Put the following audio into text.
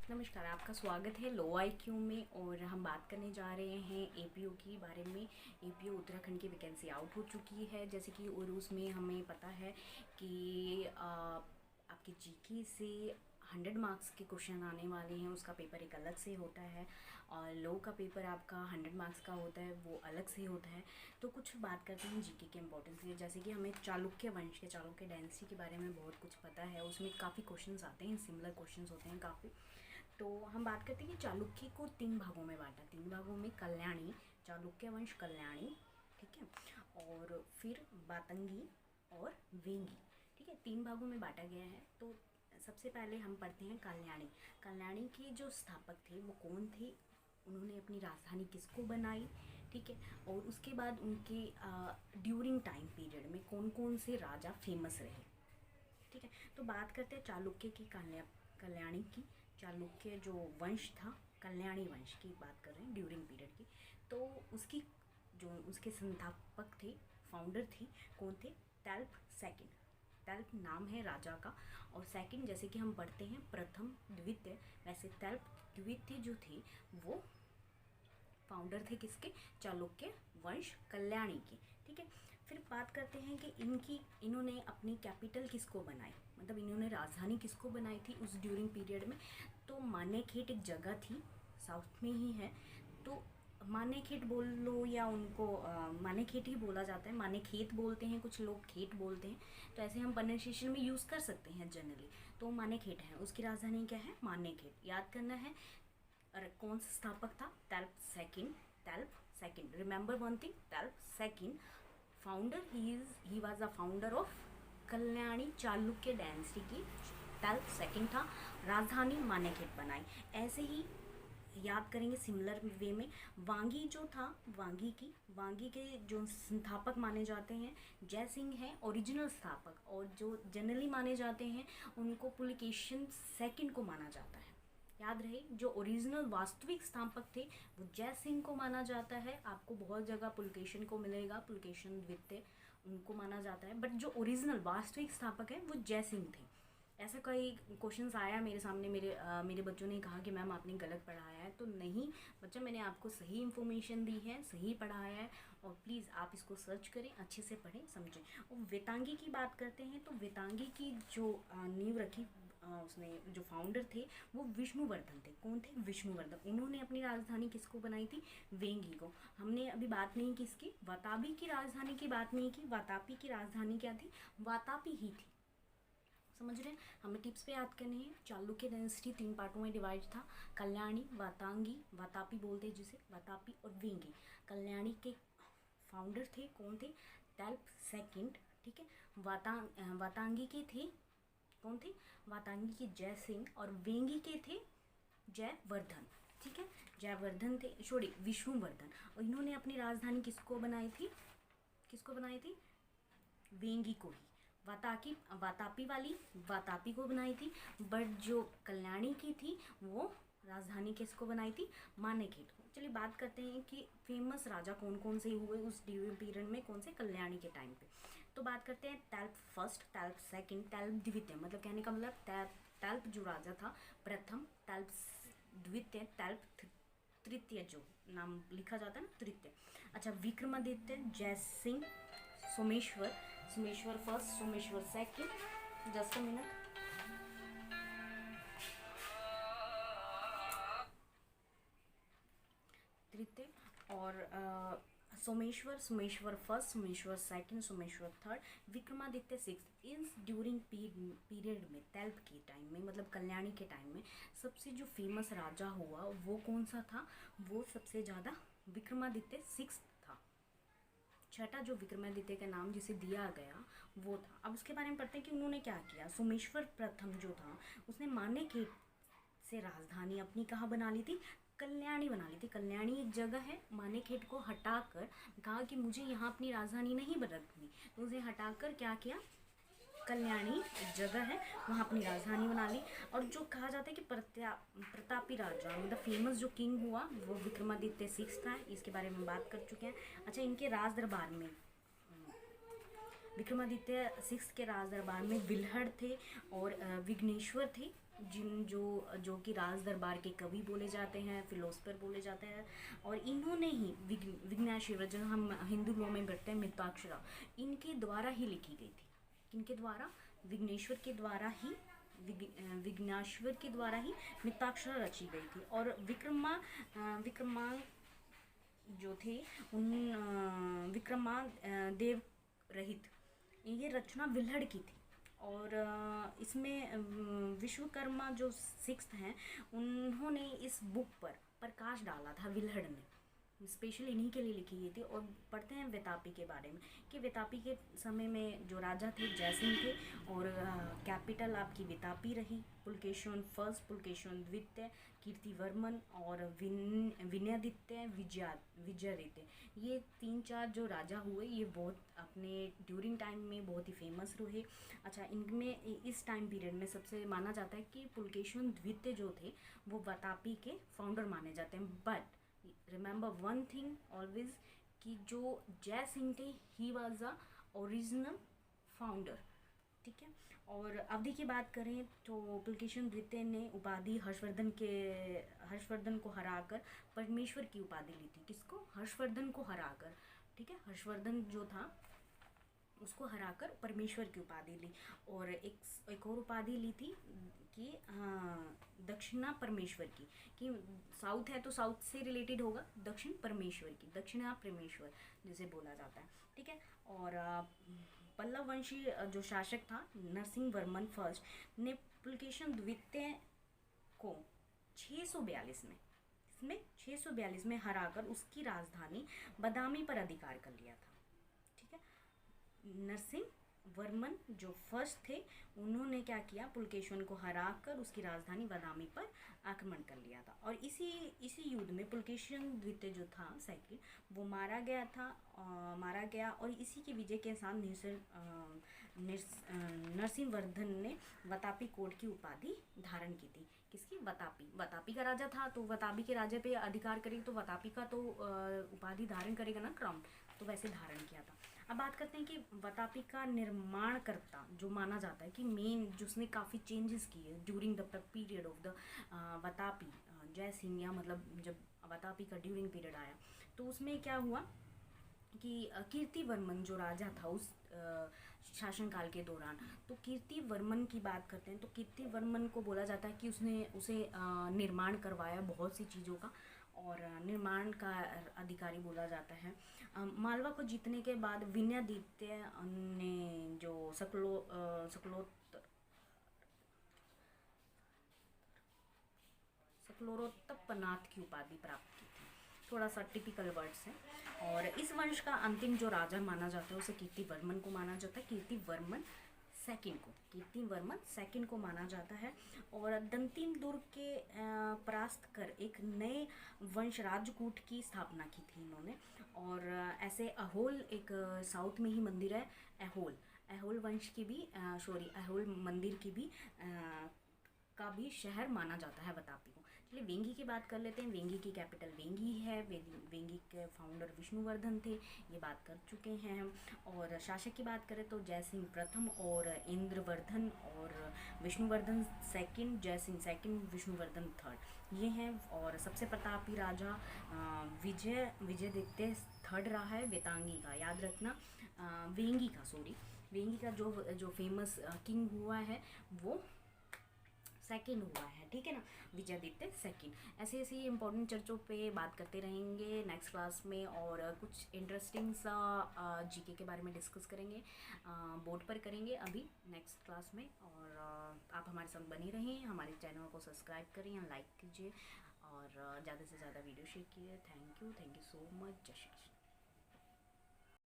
नमस्कार, आपका स्वागत है लो आईक्यू में। और हम बात करने जा रहे हैं एपीओ की बारे में। एपीओ उत्तराखंड की वैकेंसी आउट हो चुकी है, जैसे कि, और उसमें हमें पता है कि आपके जीके से 100 मार्क्स के क्वेश्चन आने वाले हैं। उसका पेपर एक अलग से होता है और लो का पेपर आपका 100 मार्क्स का होता है, वो अलग से होता है। तो कुछ बात करते हैं जीके के इंपॉर्टेंस के, जैसे कि हमें चालुक्य वंश के, चालुक्य डायनेस्टी के बारे में बहुत कुछ पता है। उसमें काफ़ी क्वेश्चंस आते हैं, सिमिलर क्वेश्चंस होते हैं काफ़ी। तो हम बात करते हैं कि चालुक्य को 3 भागों में बांटा, 3 भागों में कल्याणी, चालुक्य वंश कल्याणी, ठीक है, और फिर बातंगी और वेंगी, ठीक है, 3 भागों में बांटा गया है। तो सबसे पहले हम पढ़ते हैं कल्याणी। कल्याणी के जो स्थापक थे वो कौन थे, उन्होंने अपनी राजधानी किसको बनाई, ठीक है, और उसके बाद उनके ड्यूरिंग टाइम पीरियड में कौन कौन से राजा फेमस रहे, ठीक है। तो बात करते हैं चालुक्य की, कल्याणी की। चालुक्य जो वंश था, कल्याणी वंश की बात कर रहे हैं ड्यूरिंग पीरियड की। तो उसकी जो उसके संस्थापक थे, फाउंडर थे, कौन थे? तैल्प सेकंड। तैल्प नाम है राजा का, और सेकंड जैसे कि हम पढ़ते हैं प्रथम द्वितीय, वैसे तैल्प द्वितीय जो थे वो फाउंडर थे किसके? चालुक्य वंश कल्याणी के, ठीक है। फिर बात करते हैं कि इन्होंने अपनी कैपिटल किसको बनाई, मतलब इन्होंने राजधानी किसको बनाई थी उस ड्यूरिंग पीरियड में। तो मानेखेट एक जगह थी, साउथ में ही है। तो मानेखेट बोल लो या उनको मानेखेट ही बोला जाता है, मानेखेत बोलते हैं, कुछ लोग खेत बोलते हैं। तो ऐसे हम प्रोनाउंसिएशन में यूज़ कर सकते हैं जनरली। तो मानेखेट है, उसकी राजधानी क्या है? मानेखेट। याद करना है। और कौन सा स्थापक था? Tailapa second. Tailapa second, remember one thing, Tailapa second founder, he was a founder of Kalyani Chalukya dynasty की। तैल्प सेकंड था, राजधानी मानेखेट बनाई। ऐसे ही याद करेंगे सिमिलर वे में। वांगी जो था, वांगी के जो संस्थापक माने जाते हैं जय सिंह है ओरिजिनल स्थापक, और जो जनरली माने जाते हैं उनको पुलिकेशिन सेकंड को माना जाता है। याद रहे, जो ओरिजिनल वास्तविक स्थापक थे वो जय सिंह को माना जाता है। आपको बहुत जगह पुलकेशन को मिलेगा, पुलकेशन द्वितीय, उनको माना जाता है, बट जो ओरिजिनल वास्तविक स्थापक है वो जय सिंह थे। ऐसा कई क्वेश्चंस आया मेरे सामने, मेरे बच्चों ने कहा कि मैम आपने गलत पढ़ाया है। तो नहीं बच्चा, मैंने आपको सही इन्फॉर्मेशन दी है, सही पढ़ाया है, और प्लीज़ आप इसको सर्च करें, अच्छे से पढ़ें, समझें। और वेतांगी की बात करते हैं तो वेतांगी की जो नींव रखी, उसने जो फाउंडर थे वो विष्णुवर्धन थे। कौन थे? विष्णुवर्धन। उन्होंने अपनी राजधानी किसको बनाई थी? वेंगी को। हमने अभी बात नहीं की इसकी, वातापी की राजधानी की बात नहीं की। वातापी की राजधानी क्या थी? वातापी ही थी। समझ रहे हैं? हमें टिप्स पे याद करने हैं। चालुक्य डायनेस्टी 3 पार्टों में डिवाइड था, कल्याणी, वातांगी, वातापी बोलते हैं जिसे, वातापी और वेंगी। कल्याणी के फाउंडर थे कौन थे? तैल्प सेकंड, ठीक है। वातांगी के थे कौन थे? वातांगी के जय सिंह, और वेंगी के थे जयवर्धन, ठीक है। जयवर्धन थे, सॉरी विष्णुवर्धन। और इन्होंने अपनी राजधानी किसको बनाई थी? किसको बनाई थी? वेंगी को ही। वातापी वाली वातापी को बनाई थी, बट जो कल्याणी की थी वो राजधानी किसको बनाई थी? मानेखेट को। चलिए बात करते हैं कि फेमस राजा कौन कौन से हुए उस ड्यूरिंग पीरियड में, कौन से? कल्याणी के टाइम पे। तो बात करते हैं तैल्प फर्स्ट, तैल्प सेकंड, तैल्प द्वितीय, मतलब कहने का मतलब तैल्प जो राजा था प्रथम, तैल्प द्वितीय, तैल्प तृतीय, जो नाम लिखा जाता है ना, तृतीय। अच्छा, विक्रमादित्य, जय Singh, Someshwar, Someshwar first, Someshwar second, just a minute. तृतीय, और Someshwar first, Someshwar second, Someshwar third, Vikramaditya six. In during period में, तैल्प के टाइम में, मतलब कल्याणी के टाइम में सबसे जो फेमस राजा हुआ वो कौन सा था? वो सबसे ज़्यादा विक्रमादित्य सिक्स था। छठा जो विक्रमादित्य का नाम जिसे दिया गया वो था। अब उसके बारे में पढ़ते हैं कि उन्होंने क्या किया। सोमेश्वर प्रथम जो था उसने मानेखेट से राजधानी अपनी कहाँ बना ली थी? कल्याणी बना ली थी। कल्याणी एक जगह है, मानेखेट को हटाकर कहा कि मुझे यहाँ अपनी राजधानी नहीं रखनी, तो उसे हटाकर क्या किया? कल्याणी एक जगह है, वहाँ अपनी राजधानी बना ली। और जो कहा जाता है कि प्रतापी राजा, मतलब फेमस जो किंग हुआ वो विक्रमादित्य सिक्स था, इसके बारे में बात कर चुके हैं। अच्छा, इनके राज दरबार में, विक्रमादित्य सिक्स के राज दरबार में विल्हड़ थे और विघ्नेश्वर थे, जिन जो कि राज दरबार के कवि बोले जाते हैं, फिलोसफर बोले जाते हैं। और इन्होंने ही विघ्नाश्वर, जो हम हिंदू लॉ में पढ़ते हैं मिताक्षरा, इनके द्वारा ही लिखी गई थी। किनके द्वारा? विघ्नेश्वर के द्वारा ही, विघ्नाश्वर के द्वारा ही मिताक्षरा रची गई थी। और विक्रमांक जो थे उन विक्रमा देव रहित, ये रचना विल्हड़ की थी। और इसमें विश्वकर्मा जो सिक्स्थ हैं, उन्होंने इस बुक पर प्रकाश डाला था, विल्हड़ ने स्पेशल इन्हीं के लिए लिखी गई थी। और पढ़ते हैं वेतापी के बारे में कि वेतापी के समय में जो राजा थे जयसिंह थे, और कैपिटल आपकी वेतापी रही। पुलकेशिन फर्स्ट, पुलकेशिन द्वितीय, कीर्तिवर्मन और विनयादित्य, विजयादित्य, ये 3-4 जो राजा हुए, ये बहुत अपने ड्यूरिंग टाइम में बहुत ही फेमस रहे। अच्छा, इनमें इस टाइम पीरियड में सबसे माना जाता है कि पुलकेशिन द्वितीय जो थे वो वेतापी के फाउंडर माने जाते हैं। But remember one thing always, कि जो जय सिंह थे he was a original founder, ठीक है। और अवधि की बात करें तो पुलकेशिन द्वितीय ने उपाधि हर्षवर्धन को हराकर परमेश्वर की उपाधि ली थी। किसको? हर्षवर्धन को हराकर, ठीक है। हर्षवर्धन जो था उसको हराकर परमेश्वर की उपाधि ली। और एक और उपाधि ली थी कि दक्षिणा परमेश्वर की, कि साउथ है तो साउथ से रिलेटेड होगा, दक्षिण परमेश्वर की, दक्षिणा परमेश्वर जिसे बोला जाता है, ठीक है। और पल्लव वंशी जो शासक था नरसिंह वर्मन फर्स्ट ने पुलकेशिन द्वितीय को 642 में, इसमें 642 में हराकर उसकी राजधानी बदामी पर अधिकार कर लिया था, ठीक है। नरसिंह वर्मन जो फर्स्ट थे, उन्होंने क्या किया? पुलकेशिन को हराकर उसकी राजधानी बदामी पर आक्रमण कर लिया था। और इसी युद्ध में पुलकेशिन द्वितीय जो था सेकंड, वो मारा गया। और इसी की विजय के साथ नरसिंहवर्धन ने वतापी कोट की उपाधि धारण की थी। किसकी? वतापी का राजा था, तो वतापी के राजा पे अधिकार करेगा तो वतापी का तो उपाधि धारण करेगा ना, क्राउन, तो वैसे धारण किया था। अब बात करते हैं कि वतापी का निर्माणकर्ता जो माना जाता है कि मेन जिसने काफ़ी चेंजेस किए during the period of the Vatapi, जय सिंह, या मतलब जब वतापी का ड्यूरिंग पीरियड आया, तो उसमें क्या हुआ कि कीर्तिवर्मन जो राजा था उस शासनकाल के दौरान, तो कीर्तिवर्मन की बात करते हैं तो कीर्तिवर्मन को बोला जाता है कि उसने उसे निर्माण करवाया बहुत सी चीज़ों का, और निर्माण का अधिकारी बोला जाता है। मालवा को जीतने के बाद विनयादित्य ने जो सकलोरोत्तपनाथ की उपाधि प्राप्त की थी। थोड़ा सा टिपिकल वर्ड्स हैं। और इस वंश का अंतिम जो राजा माना जाता है उसे कीर्तिवर्मन को माना जाता है, कीर्तिवर्मन सेकंड को माना जाता है। और दंतिन दुर्ग के परास्त कर एक नए वंश राजकूट की स्थापना की थी इन्होंने। और ऐसे अहोल, एक साउथ में ही मंदिर है अहोल वंश की भी अहोल मंदिर की भी का भी शहर माना जाता है वतापी को। चलिए वेंगी की बात कर लेते हैं। वेंगी की कैपिटल वेंगी है। वेंगी के फाउंडर विष्णुवर्धन थे, ये बात कर चुके हैं हम। और शासक की बात करें तो जयसिंह प्रथम और इंद्रवर्धन, और Vishnuvardhan second, Jaisingh second, Vishnuvardhan third, ये हैं। और सबसे प्रतापी राजा विजयादित्य थर्ड रहा है। वेतांगी का याद रखना, वेंगी का जो फेमस किंग हुआ है वो सेकंड हुआ है, ठीक है ना, विजयादित्य सेकंड। ऐसे ऐसे इंपॉर्टेंट चर्चों पे बात करते रहेंगे नेक्स्ट क्लास में, और कुछ इंटरेस्टिंग सा जीके के बारे में डिस्कस करेंगे, बोर्ड पर करेंगे अभी नेक्स्ट क्लास में। और आप हमारे साथ बने रहें, हमारे चैनल को सब्सक्राइब करें या लाइक कीजिए, और ज़्यादा से ज़्यादा वीडियो शेयर कीजिए। Thank you so much. जय श्री कृष्ण।